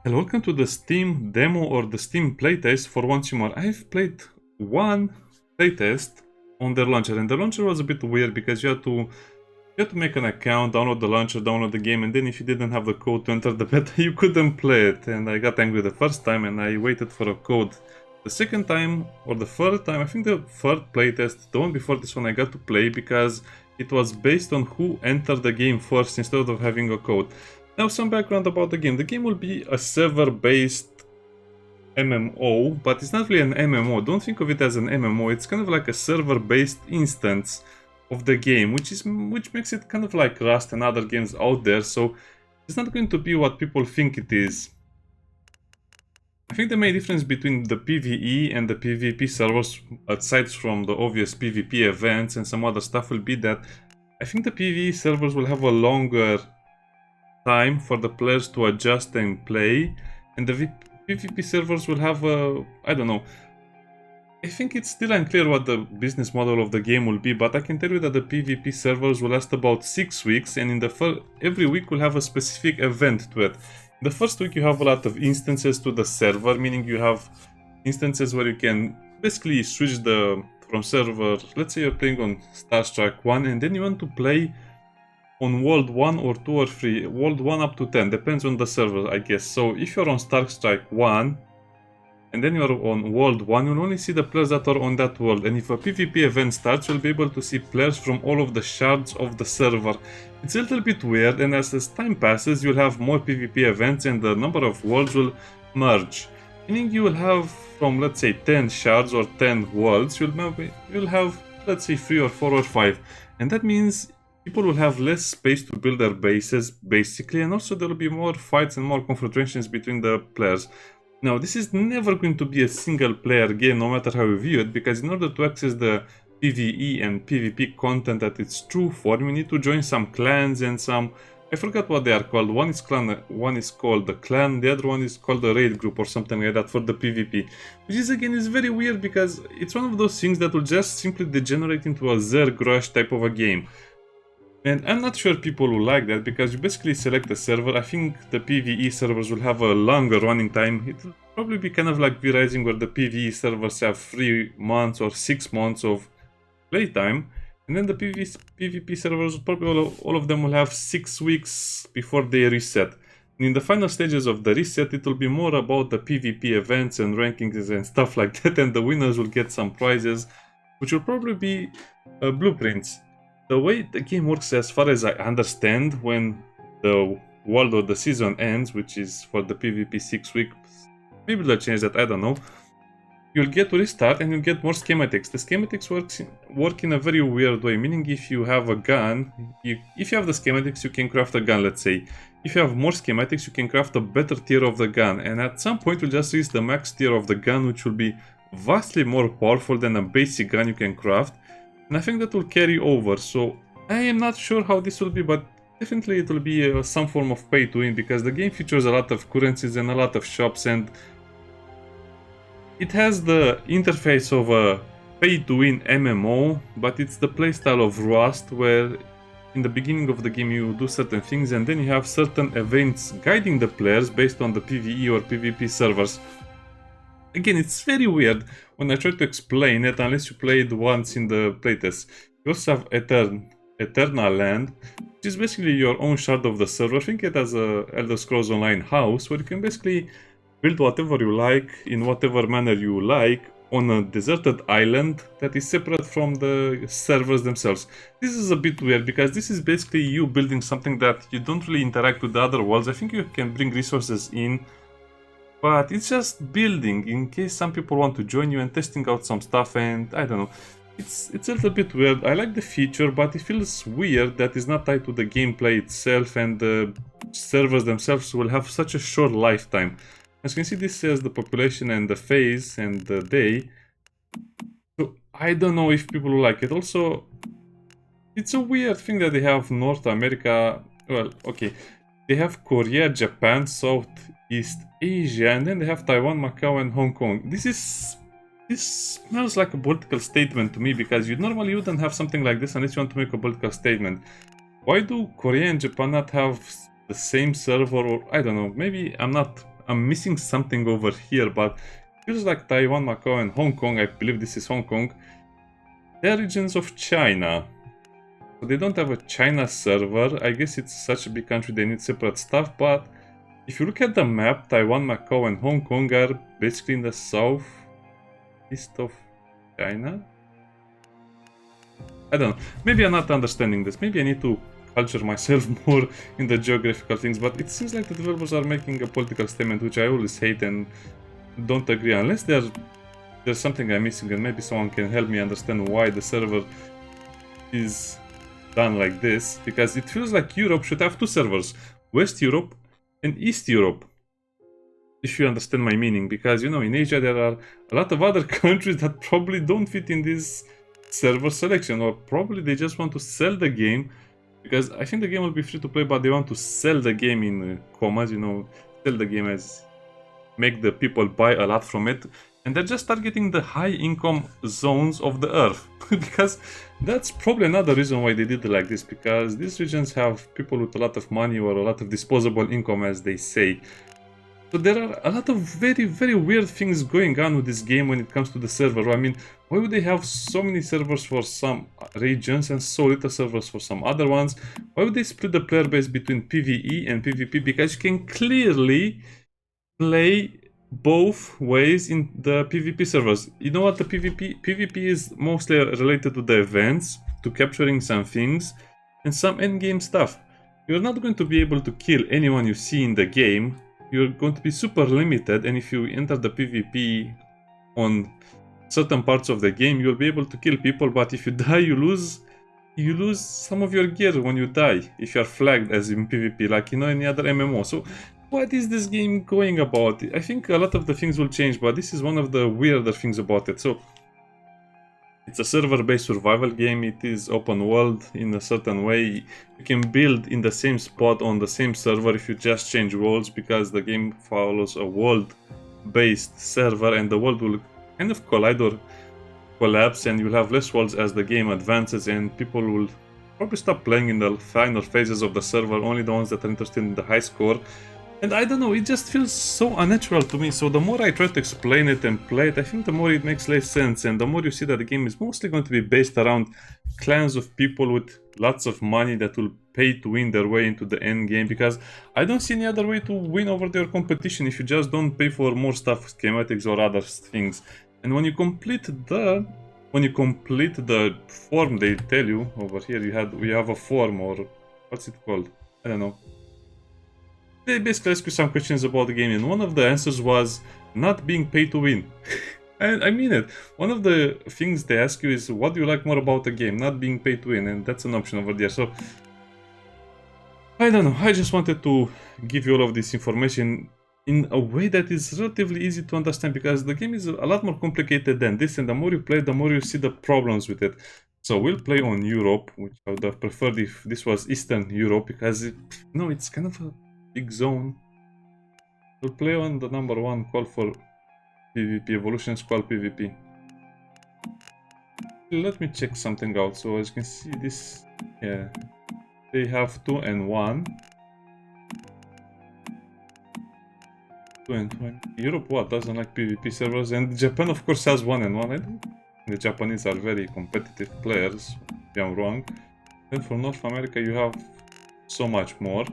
Hello, welcome to the Steam demo or the Steam playtest for Once More. I've played one playtest on the launcher, and the launcher was a bit weird because you had to make an account, download the launcher, download the game, and then if you didn't have the code to enter the beta, you couldn't play it. And I got angry the first time, and I waited for a code. The second time, or the third time, I think the third playtest, the one before this one, I got to play because it was based on who entered the game first instead of having a code. Now, some background about the game. The game will be a server-based MMO, but it's not really an MMO. Don't think of it as an MMO. It's kind of like a server-based instance of the game, which makes it kind of like Rust and other games out there. So it's not going to be what people think it is. I think the main difference between the PvE and the PvP servers, aside from the obvious PvP events and some other stuff, will be that I think the PvE servers will have a longer time for the players to adjust and play, and the PvP servers will have a, I don't know. I think it's still unclear what the business model of the game will be, but I can tell you that the PvP servers will last about 6 weeks, and in the every week will have a specific event to it. In the first week you have a lot of instances to the server, meaning you have instances where you can basically switch from server. Let's say you're playing on Star Strike 1 and then you want to play on World 1 or 2 or 3, World 1 up to 10, depends on the server, I guess. So if you're on Star Strike 1, and then you're on World 1, you'll only see the players that are on that world. And if a PvP event starts, you'll be able to see players from all of the shards of the server. It's a little bit weird, and as time passes, you'll have more PvP events and the number of worlds will merge. Meaning you will have from, let's say, 10 shards or 10 worlds, you'll have, let's say, 3 or 4 or 5. And that means people will have less space to build their bases, basically, and also there will be more fights and more confrontations between the players. Now, this is never going to be a single-player game, no matter how you view it, because in order to access the PvE and PvP content at its true form, you need to join some clans and some... I forgot what they are called. One is called the clan, the other one is called the raid group or something like that for the PvP. Which is, again, is very weird because it's one of those things that will just simply degenerate into a Zerg Rush type of a game. And I'm not sure people will like that because you basically select a server. I think the PvE servers will have a longer running time. It will probably be kind of like V-Rising where the PvE servers have 3 months or 6 months of playtime. And then the PvP servers, probably all of them will have 6 weeks before they reset. And in the final stages of the reset, it will be more about the PvP events and rankings and stuff like that. And the winners will get some prizes, which will probably be blueprints. The way the game works, as far as I understand, when the world or the season ends, which is for the PvP 6 weeks, maybe they'll change that, I don't know, you'll get to restart and you'll get more schematics. The schematics work in a very weird way, meaning if you have a gun, if you have the schematics, you can craft a gun, let's say. If you have more schematics, you can craft a better tier of the gun, and at some point you'll just reach the max tier of the gun, which will be vastly more powerful than a basic gun you can craft. And I think that will carry over, so I am not sure how this will be, but definitely it will be some form of pay to win, because the game features a lot of currencies and a lot of shops, and it has the interface of a pay to win MMO, but it's the playstyle of Rust, where in the beginning of the game you do certain things and then you have certain events guiding the players based on the PvE or PvP servers. Again, it's very weird when I try to explain it, unless you played once in the playtest. You also have Eternal Land, which is basically your own shard of the server. Think it as a Elder Scrolls Online house, where you can basically build whatever you like, in whatever manner you like, on a deserted island that is separate from the servers themselves. This is a bit weird, because this is basically you building something that you don't really interact with the other worlds. I think you can bring resources in, but it's just building in case some people want to join you and testing out some stuff, and I don't know. It's a little bit weird. I like the feature, but it feels weird that it's not tied to the gameplay itself, and the servers themselves will have such a short lifetime. As you can see, this says the population and the phase and the day. So I don't know if people will like it. Also, it's a weird thing that they have North America. Well, okay. They have Korea, Japan, Southeast Asia, and then they have Taiwan, Macau, and Hong Kong. This smells like a political statement to me, because you normally wouldn't have something like this unless you want to make a political statement. Why do Korea and Japan not have the same server? Or I don't know, maybe I'm not I'm missing something over here, but feels like Taiwan, Macau, and Hong Kong, I believe this is Hong Kong, they're regions of China. So they don't have a China server. I guess it's such a big country they need separate stuff, but if you look at the map, Taiwan, Macau, and Hong Kong are basically in the south east of China. I don't know. Maybe I'm not understanding this. Maybe I need to culture myself more in the geographical things, but it seems like the developers are making a political statement, which I always hate and don't agree, unless there's something I'm missing, and maybe someone can help me understand why the server is done like this, because it feels like Europe should have two servers, West Europe and East Europe, if you understand my meaning, because, you know, in Asia there are a lot of other countries that probably don't fit in this server selection, or probably they just want to sell the game, because I think the game will be free to play, but they want to sell the game in commas, you know, sell the game as make the people buy a lot from it, and they're just targeting the high income zones of the earth because that's probably another reason why they did it like this, because these regions have people with a lot of money or a lot of disposable income, as they say. So there are a lot of very weird things going on with this game when it comes to the server. I mean, why would they have so many servers for some regions and so little servers for some other ones? Why would they split the player base between PvE and PvP? Because you can clearly play both ways in the PvP servers. You know what the PvP is mostly related to the events, to capturing some things, and some endgame stuff. You're not going to be able to kill anyone you see in the game. You're going to be super limited, and if you enter the PvP on certain parts of the game, you'll be able to kill people, but if you die, you lose some of your gear when you die, if you're flagged as in PvP, like, you know, any other MMO. So what is this game going about? I think a lot of the things will change, but this is one of the weirder things about it. So it's a server-based survival game. It is open world in a certain way. You can build in the same spot on the same server if you just change worlds, because the game follows a world-based server, and the world will kind of collide or collapse, and you'll have less worlds as the game advances, and people will probably stop playing in the final phases of the server, only the ones that are interested in the high score. And I don't know, it just feels so unnatural to me. So the more I try to explain it and play it, I think the more it makes less sense, and the more you see that the game is mostly going to be based around clans of people with lots of money that will pay to win their way into the end game, because I don't see any other way to win over their competition if you just don't pay for more stuff, schematics or other things. And when you complete the form, they tell you over here, we have a form, or what's it called? I don't know. They basically ask you some questions about the game, and one of the answers was not being paid to win. And I mean it. One of the things they ask you is, what do you like more about the game? Not being paid to win, and that's an option over there. So I don't know, I just wanted to give you all of this information in a way that is relatively easy to understand, because the game is a lot more complicated than this, and the more you play, the more you see the problems with it. So we'll play on Europe, which I would have preferred if this was Eastern Europe, because it's kind of a big zone. We'll play on the number 1 call for PvP, Evolution Squad PvP. Let me check something out. So as you can see, this, yeah, they have 2 and 1. 2 and 1. Europe what doesn't like PvP servers, and Japan of course has 1 and 1. I think the Japanese are very competitive players, if I'm wrong. Then for North America you have so much more.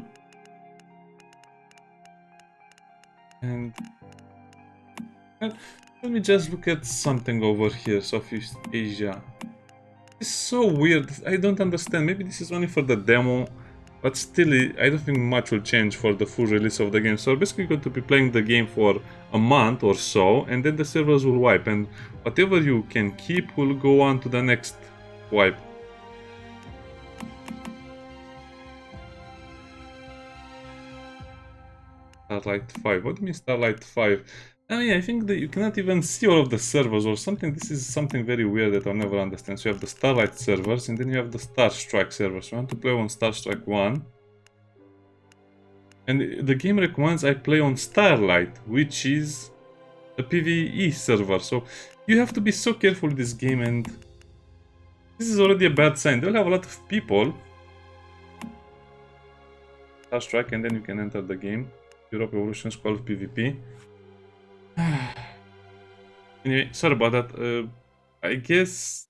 And let me just look at something over here, Southeast Asia. It's so weird, I don't understand. Maybe this is only for the demo, but still, I don't think much will change for the full release of the game. So we're basically going to be playing the game for a month or so, and then the servers will wipe, and whatever you can keep will go on to the next wipe. Starlight 5. What do you mean Starlight 5? I mean, I think that you cannot even see all of the servers or something. This is something very weird that I'll never understand. So you have the Starlight servers, and then you have the Starstrike servers. I want to play on Starstrike 1. And the game recommends I play on Starlight, which is a PvE server. So you have to be so careful with this game, and this is already a bad sign. They'll have a lot of people. Starstrike, and then you can enter the game. Europe Evolution is called PvP. Anyway, sorry about that. I guess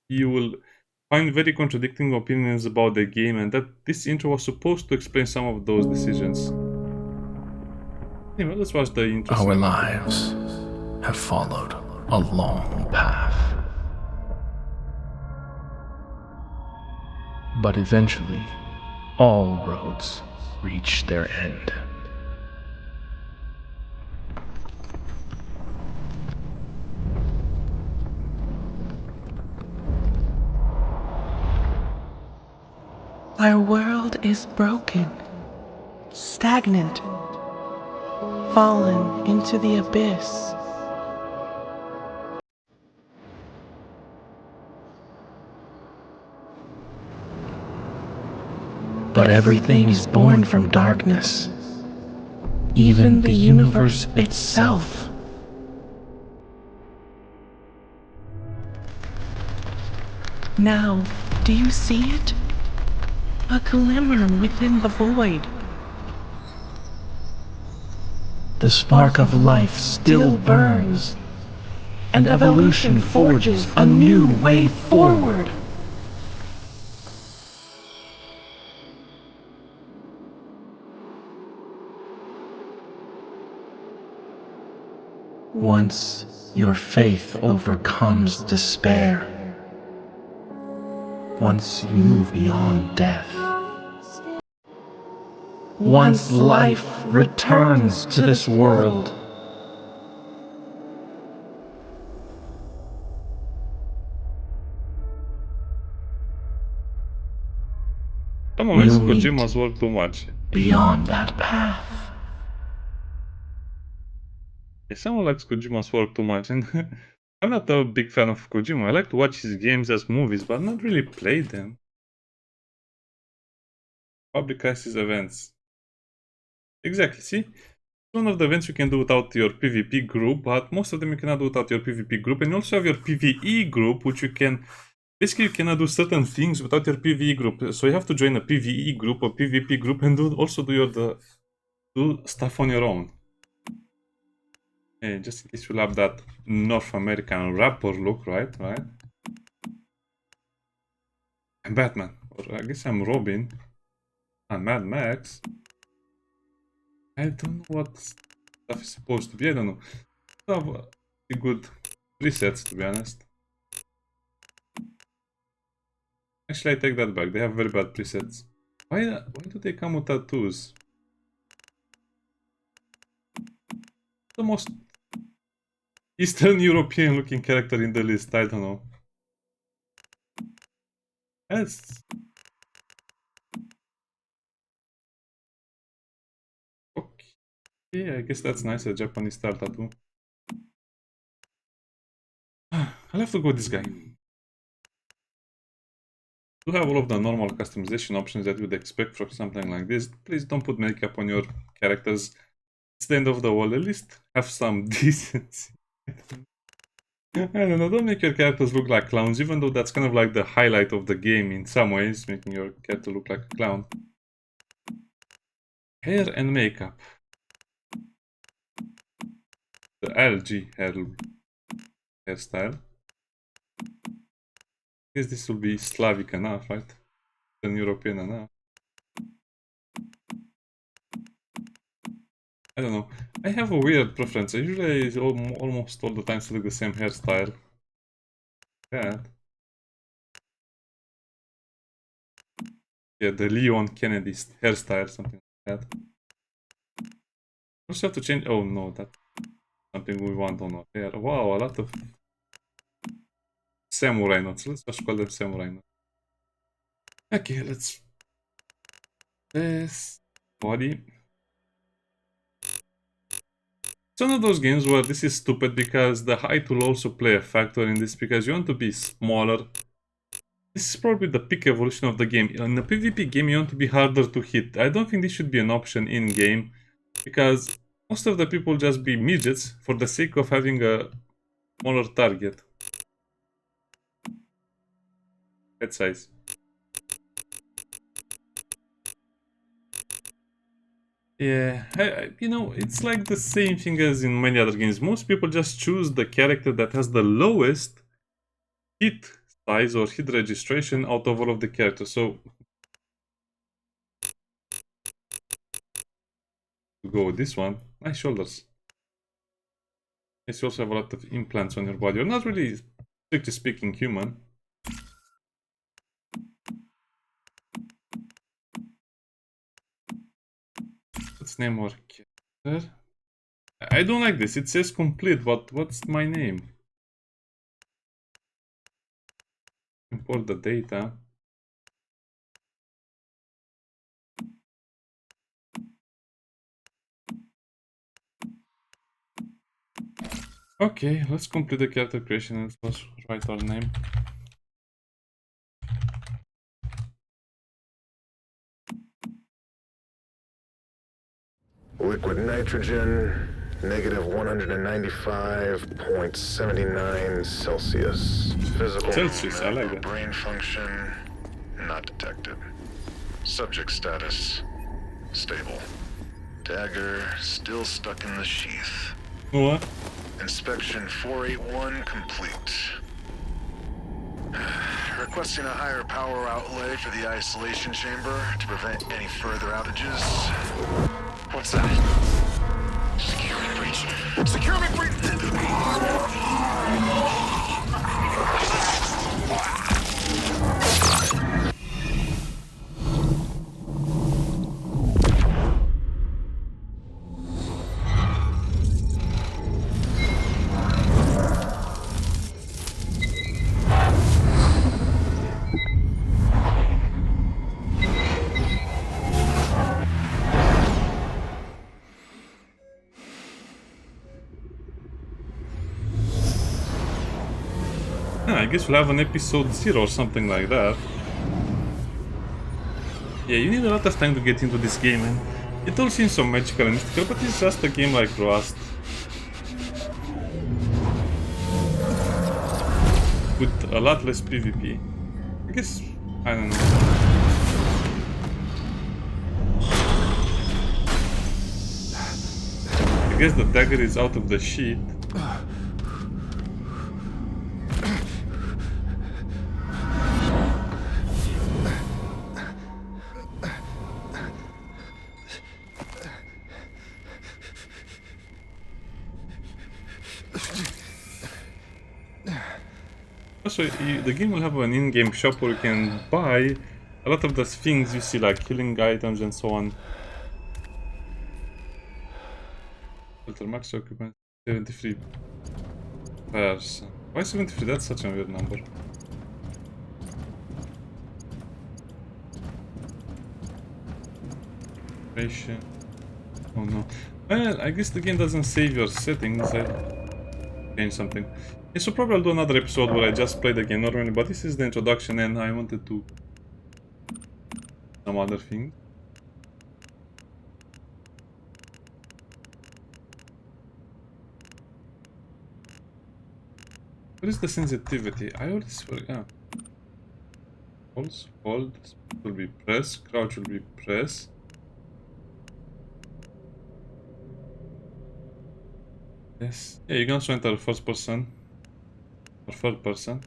you will find very contradicting opinions about the game, and that this intro was supposed to explain some of those decisions. Anyway, let's watch the intro. Our lives have followed a long path. But eventually, all roads reach their end. Our world is broken, stagnant, fallen into the abyss. But everything is born from darkness, even the universe itself. Now, do you see it? A glimmer within the void. The spark of life still burns, and evolution forges a new way forward. Once your faith overcomes despair, once you move beyond death, once life returns to this world, Someone likes Kojima's work too much. Beyond that path. Yeah, someone likes Kojima's work too much, and I'm not a big fan of Kojima. I like to watch his games as movies, but not really play them. Public crisis events. Exactly, see? One of the events you can do without your PvP group, but most of them you cannot do without your PvP group, and you also have your PvE group, which you can... Basically, you cannot do certain things without your PvE group, so you have to join a PvE group, a PvP group, and also do stuff on your own. Hey, just in case you love that North American rapper look, right? I'm Batman, or I guess I'm Robin. I'm Mad Max. I don't know what stuff is supposed to be, I don't know. I have good presets, to be honest. Actually, I take that back, they have very bad presets. Why do they come with tattoos? The most Eastern European looking character in the list, I don't know. That's... Okay, I guess that's nice, a Japanese style tattoo. I'll have to go with this guy. You have all of the normal customization options that you would expect from something like this. Please don't put makeup on your characters. It's the end of the world. At least have some decency. I don't know, don't make your characters look like clowns, even though that's kind of like the highlight of the game in some ways, making your character look like a clown. Hair and makeup. The LG hairstyle. I guess this will be Slavic enough, right? And European enough. I don't know. I have a weird preference. I usually almost all the time select the same hairstyle. That. Yeah, the Leon Kennedy hairstyle, something like that. Also have to change. Oh no, that's something we want on our hair. Wow, a lot of samurai knots. Let's just call them samurai knots. Okay, let's. This body. It's one of those games where this is stupid because the height will also play a factor in this because you want to be smaller. This is probably the peak evolution of the game. In a PvP game, you want to be harder to hit. I don't think this should be an option in-game because most of the people just be midgets for the sake of having a smaller target. Head size. Yeah, you know, it's like the same thing as in many other games. Most people just choose the character that has the lowest hit size or hit registration out of all of the characters. So, go with this one. Nice shoulders. Yes, you also have a lot of implants on your body. You're not really, strictly speaking, human. Let's name our character. I don't like this. It says complete, but what's my name? Import the data. Okay, let's complete the character creation and let's write our name. Liquid nitrogen, negative 195.79 Celsius. Physical Celsius, I movement like or that. brain function, not detected. Subject status, stable. Dagger, still stuck in the sheath. What? Inspection 481 complete. Requesting a higher power outlay for the isolation chamber to prevent any further outages. What's that? Security breach. Security breach! I guess we'll have an episode 0 or something like that. Yeah, you need a lot of time to get into this game, and it all seems so magical and mystical, but it's just a game like Rust. With a lot less PvP. I guess, I don't know. I guess the dagger is out of the sheet. Also, the game will have an in-game shop where you can buy a lot of those things you see, like healing items and so on. Filter max occupant 73%. Why 73? That's such a weird number. Patient. Oh no. Well, I guess the game doesn't save your settings. I change something. Yeah, so probably I'll do another episode where I just play the game normally, but this is the introduction and I wanted to some other things. What is the sensitivity? I always forget. Pulse, hold, speed will be press, crouch will be press. Yes. Yeah, you can also enter first person or third person.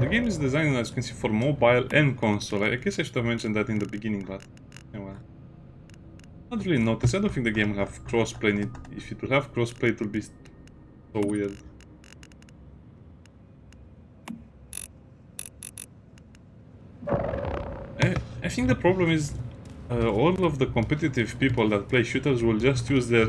The game is designed, as you can see, for mobile and console. I guess I should have mentioned that in the beginning, but anyway. Not really noticed. I don't think the game will have crossplay. If it will have crossplay, it will be so weird. I think the problem is all of the competitive people that play shooters will just use their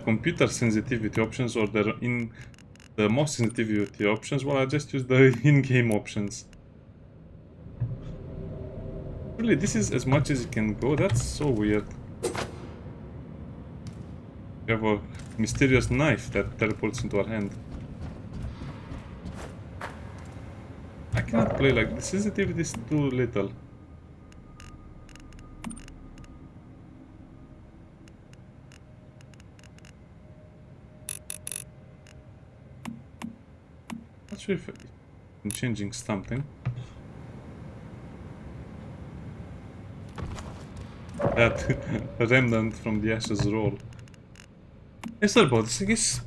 computer sensitivity options or the mouse sensitivity options, while I just use the in-game options. Really, this is as much as it can go. That's so weird. We have a mysterious knife that teleports into our hand. I cannot play like the sensitivity is too little. Not sure if I'm changing something. That remnant from the ashes roll. Yes, sorry about this, I guess.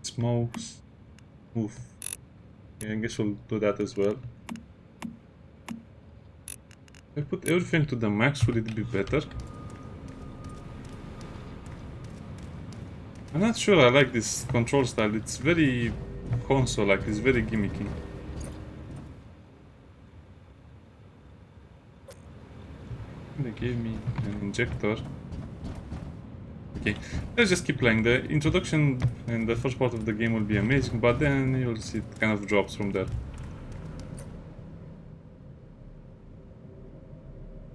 Smokes. Oof. Yeah, I guess we'll do that as well. If I put everything to the max, would it be better? I'm not sure I like this control style. It's very console-like, it's very gimmicky. They gave me an injector. Okay, let's just keep playing. The introduction and the first part of the game will be amazing, but then you'll see it kind of drops from there.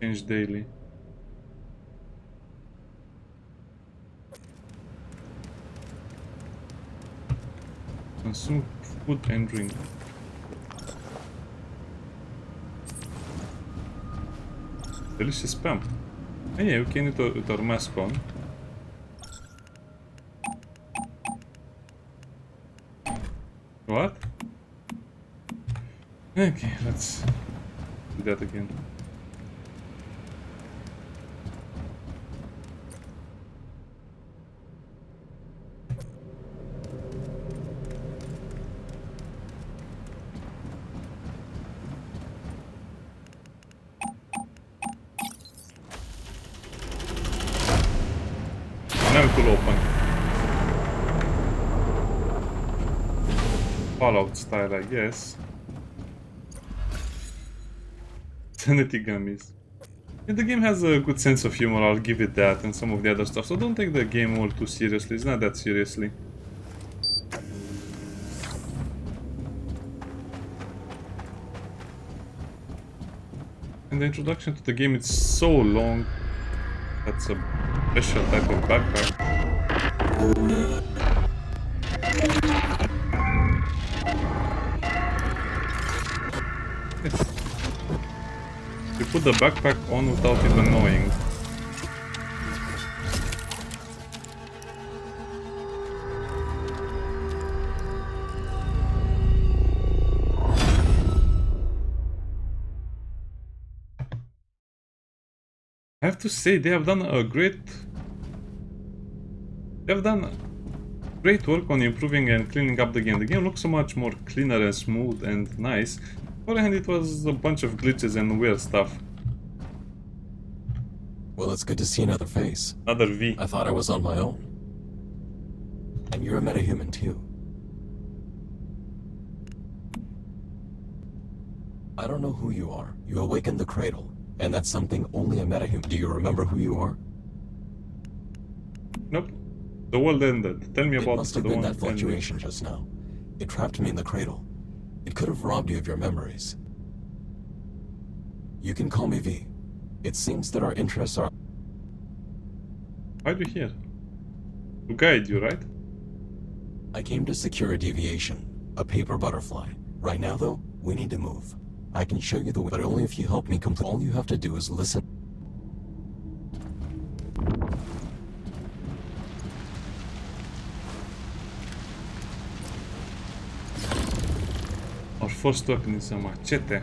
Change daily. Consume food and drink. Delicious spam. Oh yeah, we can eat with our mask on. What? Okay, let's do that again. Now it will open. Fallout style, I guess. Sanity gummies. Yeah, the game has a good sense of humor, I'll give it that, and some of the other stuff, so don't take the game all too seriously, it's not that seriously. And the introduction to the game is so long. That's a special type of backpack. Yes. You put the backpack on without even knowing. I have to say they have done great work on improving and cleaning up the game. The game looks so much more cleaner and smooth and nice. Beforehand it was a bunch of glitches and weird stuff. Well, it's good to see another face. Another V. I thought I was on my own. And you're a metahuman too. I don't know who you are. You awakened the cradle, and that's something only a metahuman. Do you remember who you are? Nope. The world ended. Tell me It about must the have been one that that ended. fluctuation just now. It trapped me in the cradle. It could have robbed you of your memories. You can call me V. It seems that our interests are... Why are you here? To guide you, right? I came to secure a deviation, a paper butterfly. Right now, though, we need to move. I can show you the way, but only if you help me complete. All you have to do is listen. Our first weapon is a machete.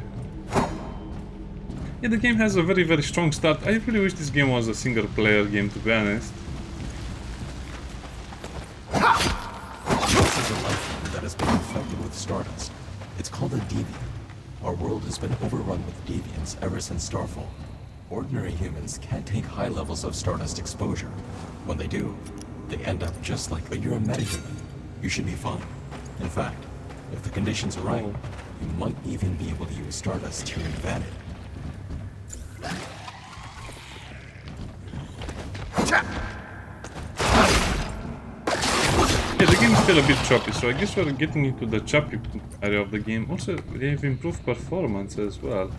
Yeah, the game has a very strong start. I really wish this game was a single player game, to be honest. This is a life form that has been infected with stardust. It's called a deviant. Our world has been overrun with deviants ever since Starfall. Ordinary humans can't take high levels of stardust exposure. When they do, they end up just like... But you're a metahuman. You should be fine. In fact, if the conditions are right, you might even be able to use stardust to your advantage. Yeah, the game is still a bit choppy, so I guess we're getting into the choppy area of the game. Also, they have improved performance as well.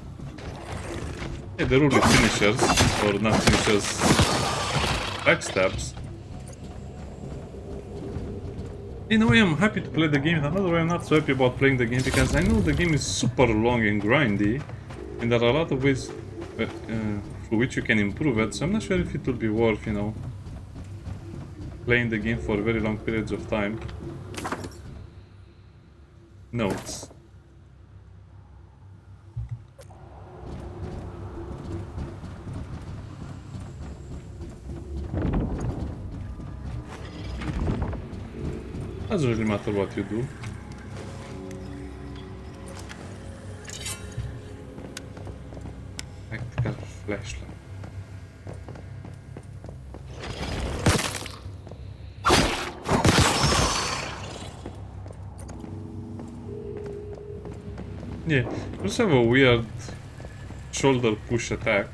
Yeah, they're really finishers, or not finishers, backstabs. In a way, I'm happy to play the game. In another way, I'm not so happy about playing the game because I know the game is super long and grindy, and there are a lot of ways through which you can improve it. So I'm not sure if it will be worth, you know, playing the game for very long periods of time. Notes. Doesn't really matter what you do. Tactical flashlight. Yeah, you also have a weird shoulder push attack.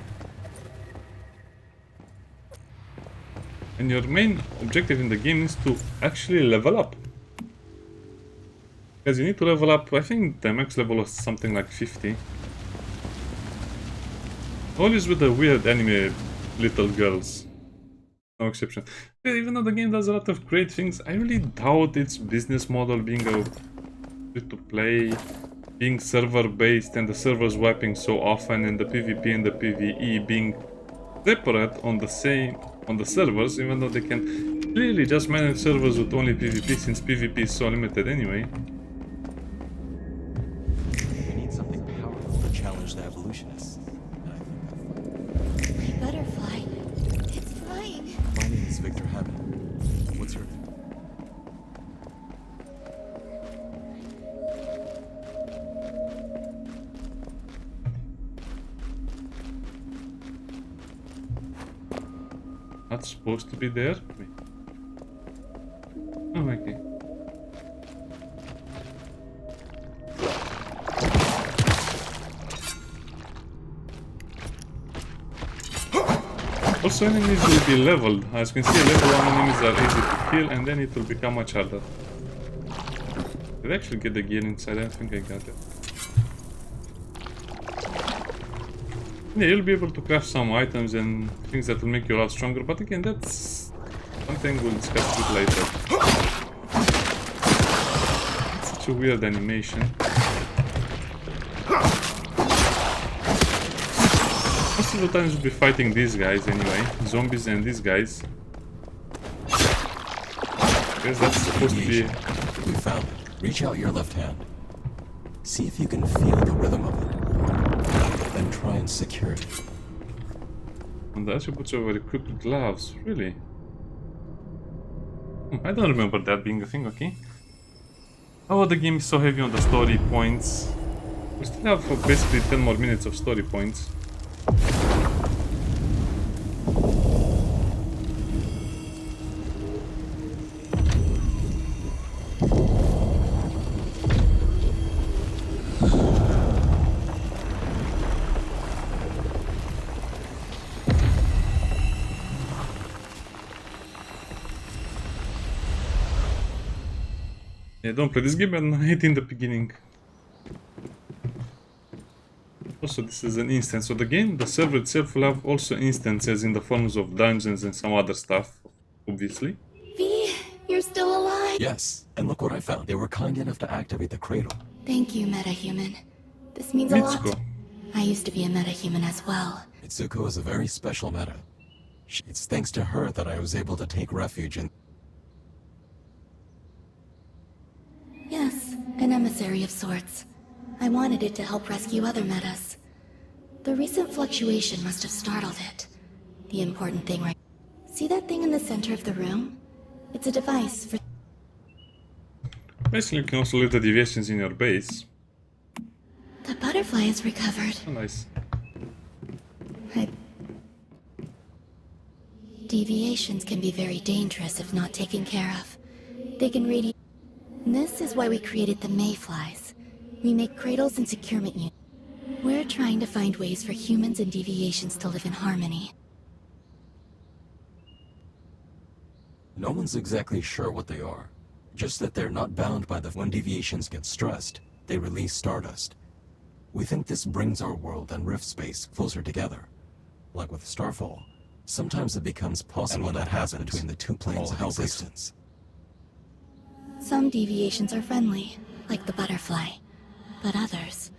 And your main objective in the game is to actually level up. Because you need to level up, I think the max level was something like 50. Always with the weird anime little girls. No exception. Even though the game does a lot of great things, I really doubt its business model being a free-to-play, being server-based and the servers wiping so often and the PvP and the PvE being separate on the servers, even though they can clearly just manage servers with only PvP since PvP is so limited anyway. We need something powerful to challenge the evolutionists. And I think Butterfly. It's flying. my name is Victor Hammond. What's your name? Not supposed to be there? Wait. Oh, okay. Also, enemies will be leveled. As you can see, level 1 enemies are easy to kill and then it will become much harder. Did I actually get the gear inside? I think I got it. Yeah, you'll be able to craft some items and things that will make you a lot stronger, but again, that's something we'll discuss a bit later. It's such a weird animation. Most of the times we'll be fighting these guys anyway, zombies and these guys. I guess that's supposed to be... We found it. Reach out your left hand. See if you can feel the rhythm of it. Then try and secure it. And the attributes over equipped gloves, really? I don't remember that being a thing, okay? Oh, the game is so heavy on the story points. We still have basically 10 more minutes of story points. Yeah, don't play this game at night in the beginning. Also, this is an instance of the game. The server itself will have also instances in the forms of dungeons and some other stuff, obviously. V, you're still alive. Yes, and look what I found. They were kind enough to activate the cradle. Thank you, metahuman. This means a lot. Mitsuko. I used to be a metahuman as well. Mitsuko is a very special meta. It's thanks to her that I was able to take refuge in... Yes, an emissary of sorts. I wanted it to help rescue other metas. The recent fluctuation must have startled it. The important thing right... See that thing in the center of the room? It's a device for... Basically, you can also leave the deviations in your base. The butterfly is recovered. Oh, nice. Deviations can be very dangerous if not taken care of. They can radiate... This is why we created the mayflies. We make cradles and securement units. We're trying to find ways for humans and deviations to live in harmony. No one's exactly sure what they are. Just that they're not bound by the... When deviations get stressed, they release stardust. We think this brings our world and rift space closer together. Like with Starfall, sometimes it becomes possible when that happens between the two planes of existence. Some deviations are friendly, like the butterfly. But others...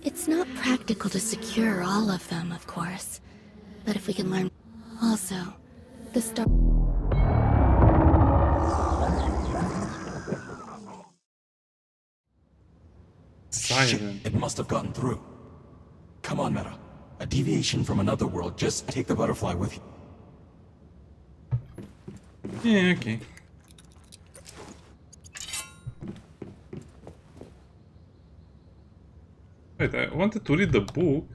It's not practical to secure all of them, of course. But if we can learn... Also, the star... Siren. It must have gotten through. Come on, Meta. A deviation from another world. Just take the butterfly with you. Yeah, okay. Wait, I wanted to read the book.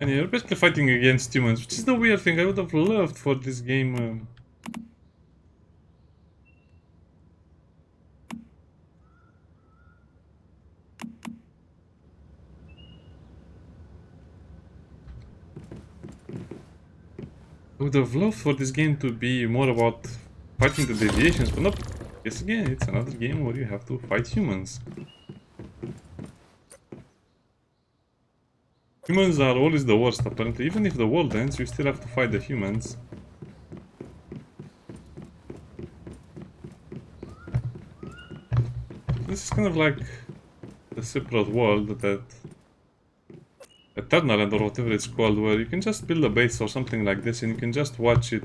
And you're basically fighting against humans, which is the weird thing. I would have loved for this game. I would have loved for this game to be more about fighting the deviations, but nope. Yes, again, it's another game where you have to fight humans. Humans are always the worst, apparently. Even if the world ends, you still have to fight the humans. This is kind of like a separate world that Eternal End or whatever it's called, where you can just build a base or something like this and you can just watch it.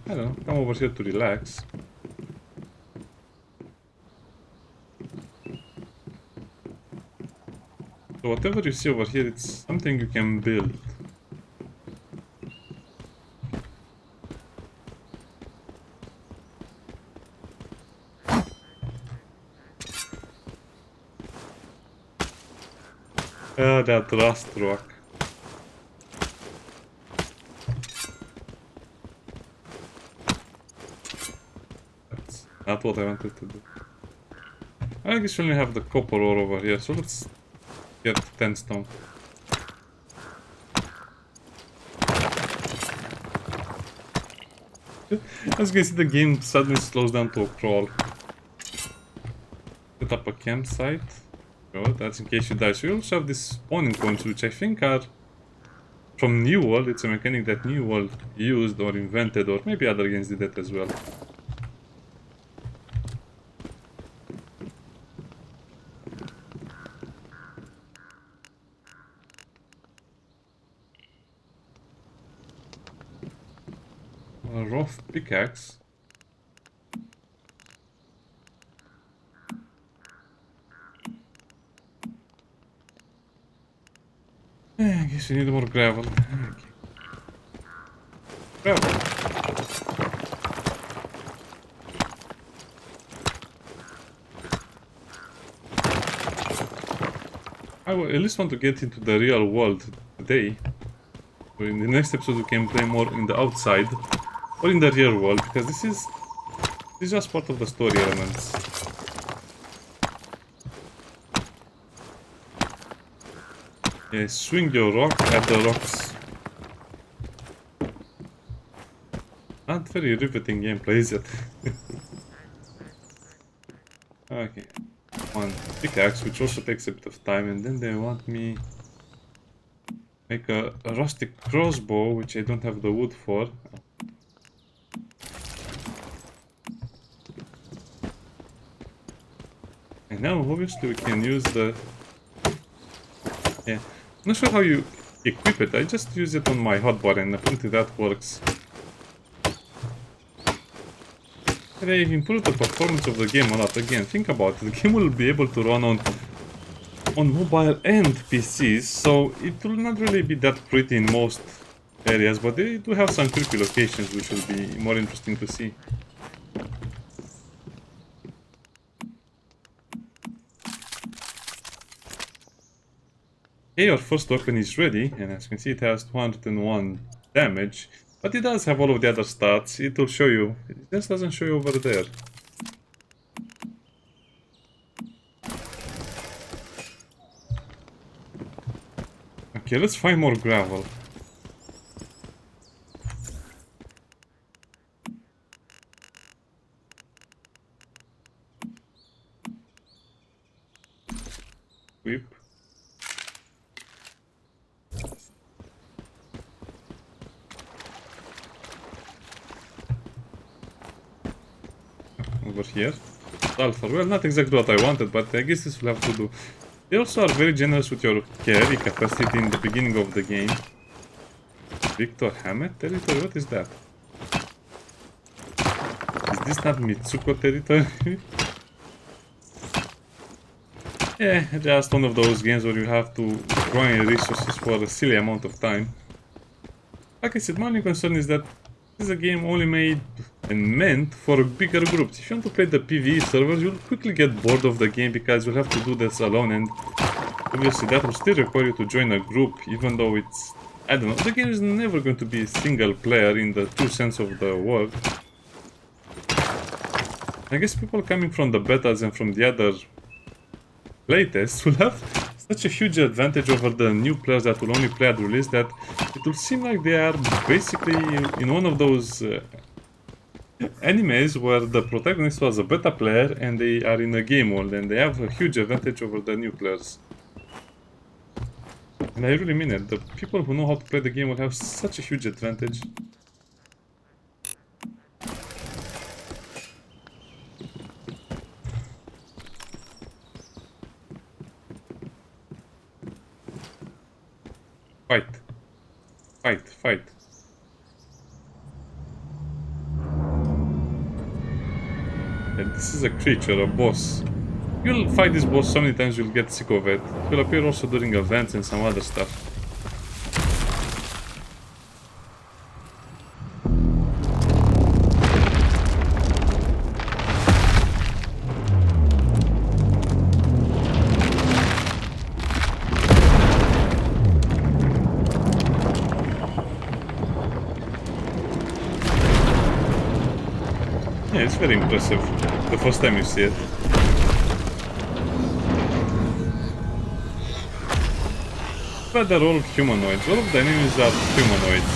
I don't know, come over here to relax. So whatever you see over here, it's something you can build. That rust rock. That's not what I wanted to do. I guess we only have the copper ore over here, so let's get 10 stone. As you can see, the game suddenly slows down to a crawl. Set up a campsite. Good, that's in case you die. So you also have these spawning points, which I think are from New World. It's a mechanic that New World used or invented, or maybe other games did that as well. A rough pickaxe. I guess we need more gravel. Okay. Gravel. I will at least want to get into the real world today. So in the next episode we can play more in the outside or in the real world, because this is just part of the story elements. Yeah, swing your rock at the rocks. Not very riveting gameplay, is it? Okay. One pickaxe, which also takes a bit of time, and then they want me make a rustic crossbow, which I don't have the wood for. And now obviously we can use the... Yeah. I'm not sure how you equip it, I just use it on my hotbar and apparently that works. They've improved the performance of the game a lot. Again, think about it, the game will be able to run on mobile and PCs, so it will not really be that pretty in most areas, but they do have some creepy locations which will be more interesting to see. Okay, our first weapon is ready, and as you can see it has 201 damage, but it does have all of the other stats. It will show you, it just doesn't show you over there. Okay, let's find more gravel. Whip. Over here. Sulfur. Well, not exactly what I wanted, but I guess this will have to do. They also are very generous with your carry capacity in the beginning of the game. Victor Hammett territory? What is that? this not Mitsuko territory? Yeah, just one of those games where you have to grind resources for a silly amount of time. Like I said, my only concern is that this is a game only made and meant for bigger groups. If you want to play the PvE servers, you'll quickly get bored of the game because you'll have to do this alone, and obviously that will still require you to join a group, even though it's... I don't know, the game is never going to be single player in the true sense of the word. I guess people coming from the betas and from the other playtests will have such a huge advantage over the new players that will only play at release that it will seem like they are basically in one of those animes where the protagonist was a beta player and they are in a game world and they have a huge advantage over the new players. And I really mean it, the people who know how to play the game will have such a huge advantage. Fight. Fight, fight. And this is a creature, a boss. You'll fight this boss so many times you'll get sick of it. He'll appear also during events and some other stuff. Yeah, it's very impressive the first time you see it. But they're all humanoids. All of the enemies are humanoids.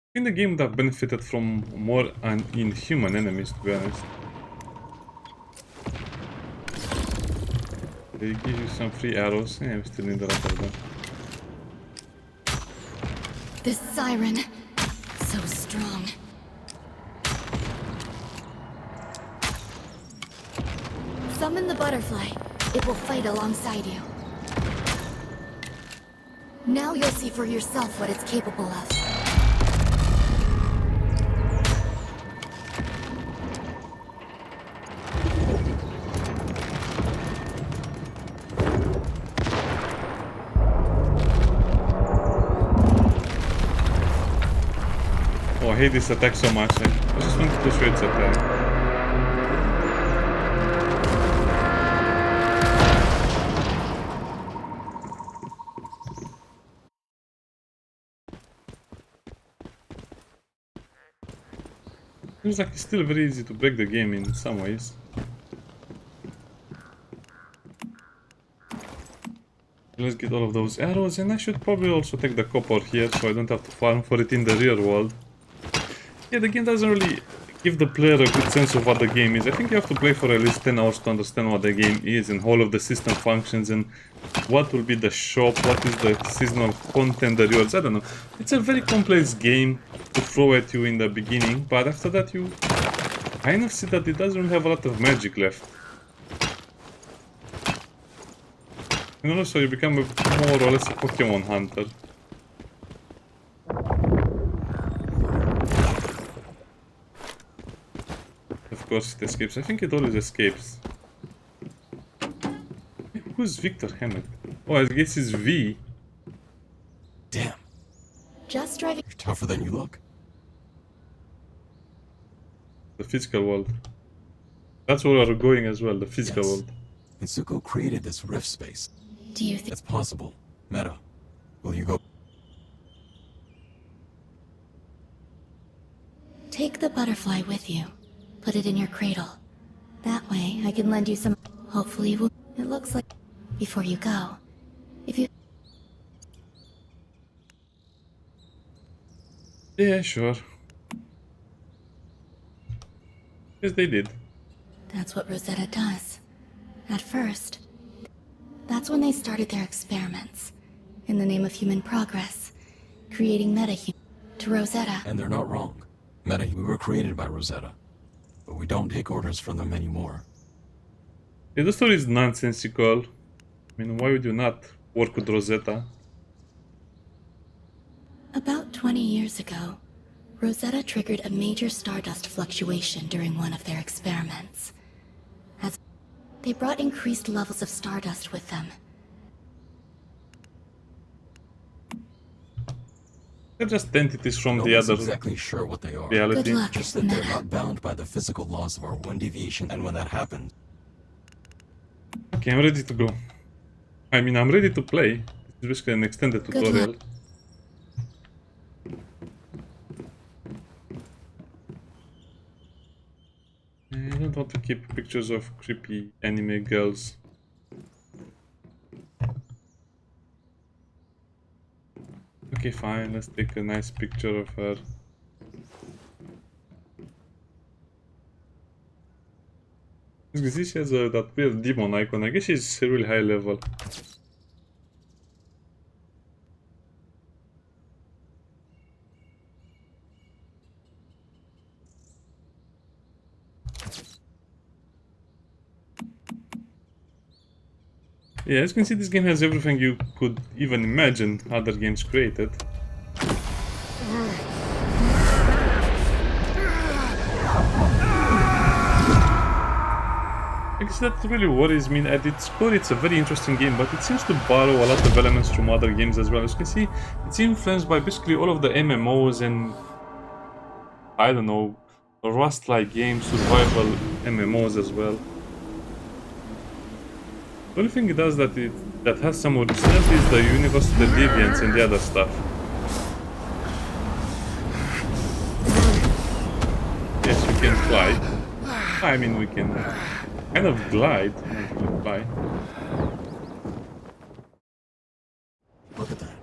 I think the game would have benefited from more inhuman enemies, to be honest. They give you some free arrows. Yeah, we still need a lot of them. This siren, so strong. Summon the butterfly. It will fight alongside you. Now you'll see for yourself what it's capable of. Oh, I hate this attack so much. I just wanted to show its attack. Seems like it's still very easy to break the game in some ways. Let's get all of those arrows, and I should probably also take the copper here so I don't have to farm for it in the real world. Yeah, the game doesn't really give the player a good sense of what the game is. I think you have to play for at least 10 hours to understand what the game is and all of the system functions and what will be the shop, what is the seasonal content, the rewards, I don't know. It's a very complex game to throw at you in the beginning, but after that you kind of see that it doesn't have a lot of magic left. And also you become more or less a Pokemon hunter. Of course it escapes. I think it always escapes. Who's Victor Hammett? Oh, I guess it's V. Damn, Just driving. you're tougher than you look. The physical world. That's where we're going as well, the physical Yes. world. Mitsuko created this rift space. Do you think? It's possible. Meta, will you go? Take the butterfly with you. Put it in your cradle. That way, I can lend you some. Hopefully, it looks like. Before you go, if you. Yeah, sure. Yes, they did. That's what Rosetta does. At first, that's when they started their experiments. In the name of human progress, creating meta-human to Rosetta. And they're not wrong. Meta, we were created by Rosetta, but we don't take orders from them anymore. Yeah, the story is nonsensical. I mean, why would you not work with Rosetta? About 20 years ago, Rosetta triggered a major stardust fluctuation during one of their experiments. As they brought increased levels of stardust with them. They're just entities from No the one's other exactly sure what they are. reality. Good luck, Just that they're Meta. not bound by the physical laws of our one deviation, and when that happens, Okay, I'm ready to go. I mean, I'm ready to play. This is basically an extended Good tutorial. luck. I don't want to keep pictures of creepy anime girls. Okay, fine, let's take a nice picture of her. You can see she has that weird demon icon. I guess she's really high level. Yeah, as you can see, this game has everything you could even imagine other games created. I guess that really worries me. At its core, it's a very interesting game, but it seems to borrow a lot of elements from other games as well. As you can see, it's influenced by basically all of the MMOs and, I don't know, Rust-like games, survival MMOs as well. The only thing it does that has some originality is the universe of the deviants and the other stuff. Yes, we can fly. I mean, we can kind of glide, not really fly. look at that.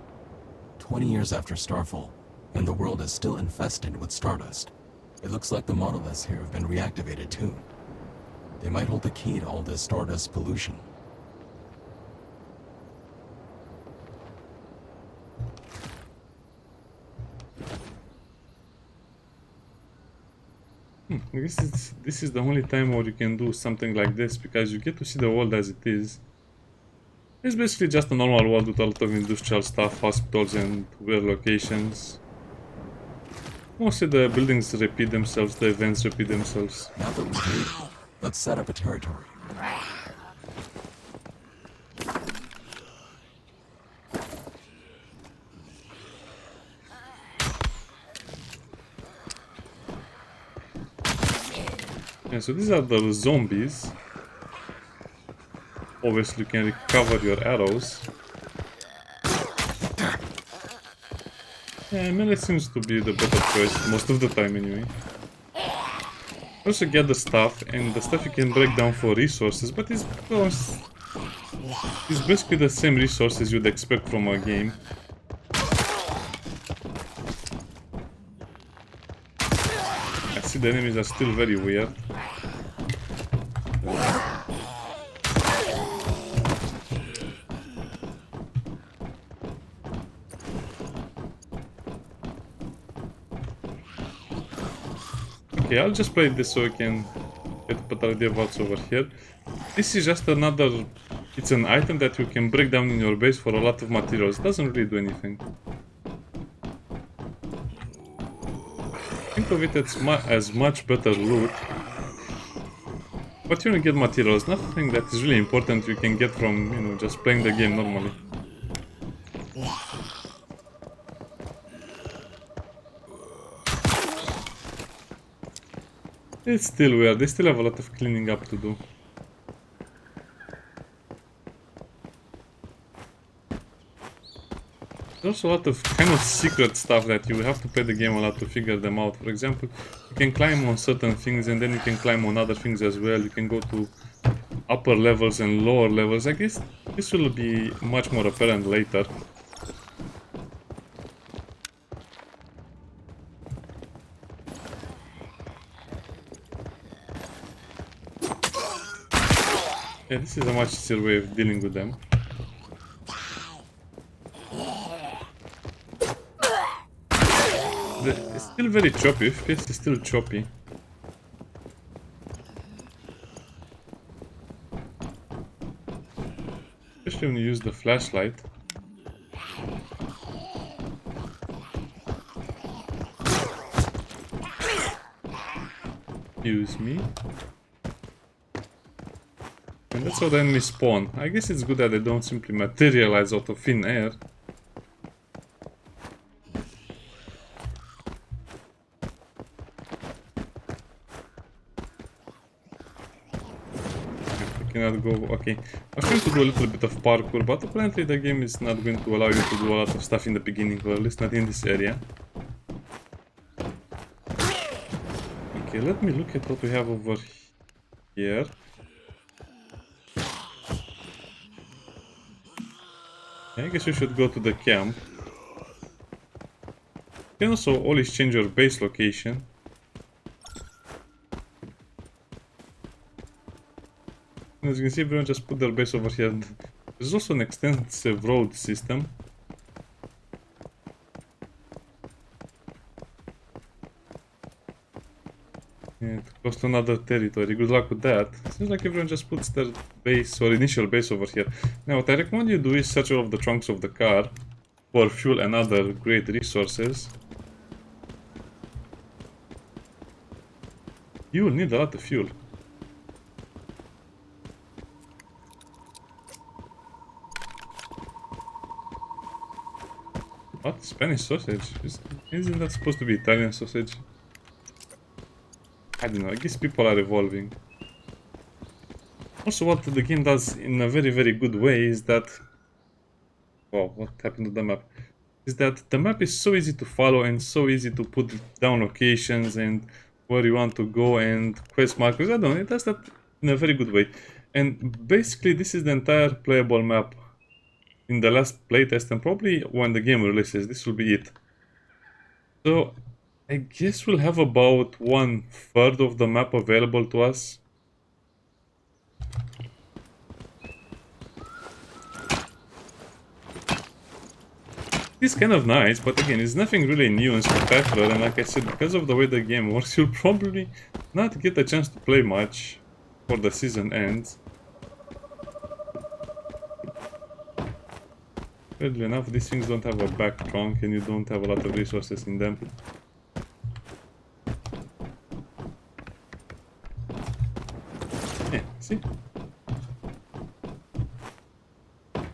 20 years after Starfall, and the world is still infested with stardust. It looks like the monoliths here have been reactivated too. They might hold the key to all this stardust pollution. I guess this is the only time where you can do something like this, because you get to see the world as it is. It's basically just a normal world with a lot of industrial stuff, hospitals and weird locations. Mostly the buildings repeat themselves, the events repeat themselves. Now that we've made it, let's set up a territory. Yeah, so these are the zombies. Obviously you can recover your arrows. Yeah, melee seems to be the better choice most of the time anyway. Also get the stuff, and the stuff you can break down for resources, but it's basically the same resources you'd expect from a game. I see the enemies are still very weird. Okay, I'll just play this so I can get a better idea of what's over here. This is just another... It's an item that you can break down in your base for a lot of materials. It doesn't really do anything. Think of it as much better loot. But you only get materials, nothing that is really important you can get from, you know, just playing the game normally. It's still weird, they still have a lot of cleaning up to do. There's also a lot of kind of secret stuff that you have to play the game a lot to figure them out. For example, you can climb on certain things and then you can climb on other things as well. You can go to upper levels and lower levels. I guess this will be much more apparent later. Yeah, this is a much easier way of dealing with them. It's still very choppy, FPS is still choppy. Especially when you use the flashlight. Excuse me. And that's how the enemies spawn. I guess it's good that they don't simply materialize out of thin air. I cannot go. Okay, I was trying to do a little bit of parkour, but apparently the game is not going to allow you to do a lot of stuff in the beginning, or at least not in this area. Okay, let me look at what we have over here. I guess we should go to the camp. You can also always change your base location. As you can see, everyone just put their base over here. There's also an extensive road system. It goes to another territory. Good luck with that. Seems like everyone just puts their base or initial base over here. Now, what I recommend you do is search all of the trunks of the car for fuel and other great resources. You will need a lot of fuel. What? Spanish sausage? Isn't that supposed to be Italian sausage? I don't know, I guess people are evolving. Also, what the game does in a very, very good way is that... Wow, what happened to the map? Is that the map is so easy to follow and so easy to put down locations and where you want to go and quest markers. I don't know, it does that in a very good way. And basically, this is the entire playable map in the last playtest, and probably when the game releases, this will be it. So, I guess we'll have about 1/3 of the map available to us. It's kind of nice, but again, it's nothing really new and spectacular, and like I said, because of the way the game works, you'll probably not get a chance to play much before the season ends. Weirdly enough, these things don't have a back trunk, and you don't have a lot of resources in them. Yeah, see?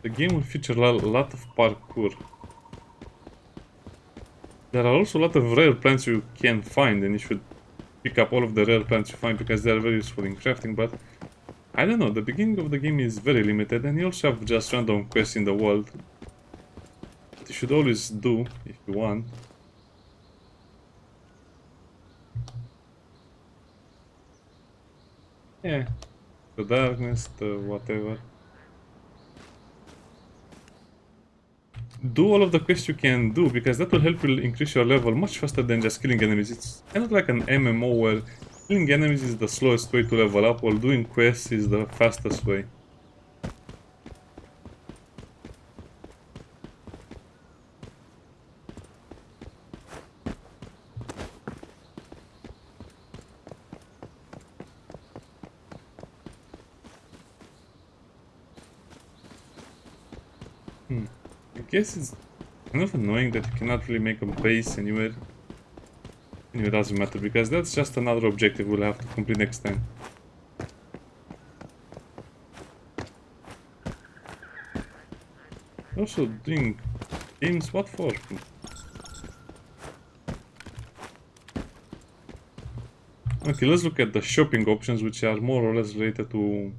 The game will feature a lot of parkour. There are also a lot of rare plants you can find, and you should pick up all of the rare plants you find because they are very useful in crafting, but I don't know, the beginning of the game is very limited, and you also have just random quests in the world that you should always do if you want. Yeah, the darkness, the whatever. Do all of the quests you can do, because that will help you increase your level much faster than just killing enemies. It's kind of like an MMO where killing enemies is the slowest way to level up, while doing quests is the fastest way. I guess it's kind of annoying that you cannot really make a base anywhere. Anyway, it doesn't matter, because that's just another objective we'll have to complete next time. Also doing games, what for? Okay, let's look at the shopping options, which are more or less related to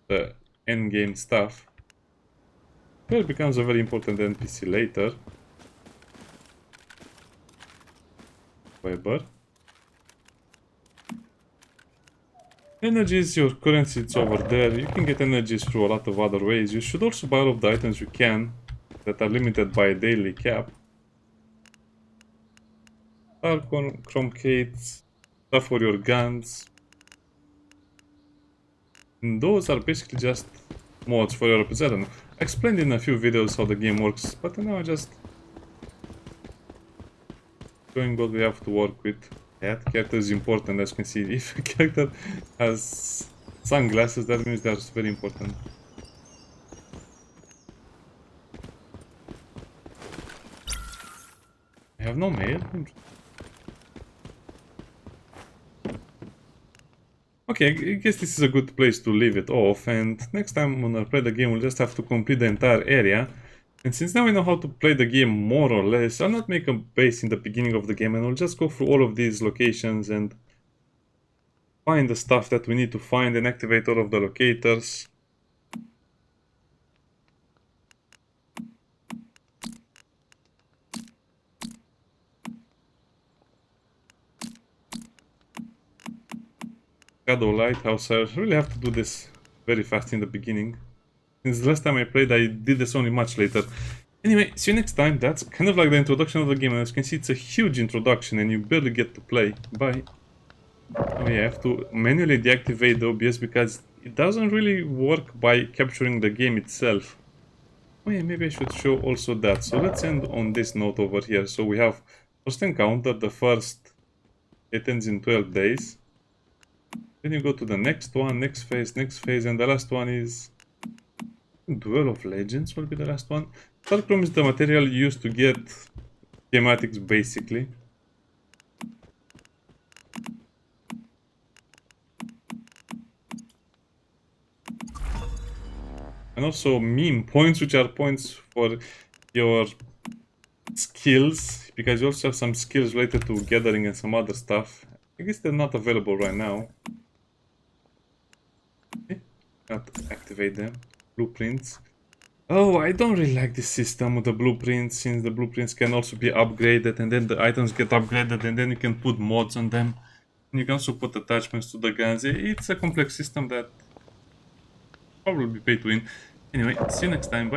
the endgame stuff. Well, it becomes a very important NPC later. Weber. Energy is your currency, it's over there. You can get energies through a lot of other ways. You should also buy all of the items you can that are limited by a daily cap. Arcon, chromates, stuff for your guns. And those are basically just mods for your weapons. I don't know. I explained in a few videos how the game works, but now I just showing what we have to work with. That character is important, as you can see. If a character has sunglasses, that means they are very important. I have no mail. Okay, I guess this is a good place to leave it off, and next time when I play the game we'll just have to complete the entire area. And since now we know how to play the game more or less, I'll not make a base in the beginning of the game and we'll just go through all of these locations and find the stuff that we need to find and activate all of the locators. Shadow Lighthouse, I really have to do this very fast in the beginning. Since the last time I played, I did this only much later. Anyway, see you next time. That's kind of like the introduction of the game, and as you can see, it's a huge introduction and you barely get to play. Bye. Oh yeah, I have to manually deactivate the OBS because it doesn't really work by capturing the game itself. Oh yeah, maybe I should show also that. So let's end on this note over here. So we have first encounter, the first, it ends in 12 days. Then you go to the next one, next phase, and the last one is Duel of Legends will be the last one. Fulcrum is the material used to get schematics, basically. And also meme points, which are points for your skills, because you also have some skills related to gathering and some other stuff. I guess they're not available right now. Okay. Not activate them. Blueprints. Oh, I don't really like this system with the blueprints, since the blueprints can also be upgraded and then the items get upgraded and then you can put mods on them. And you can also put attachments to the guns. It's a complex system that probably be pay to win. Anyway, see you next time. Bye bye.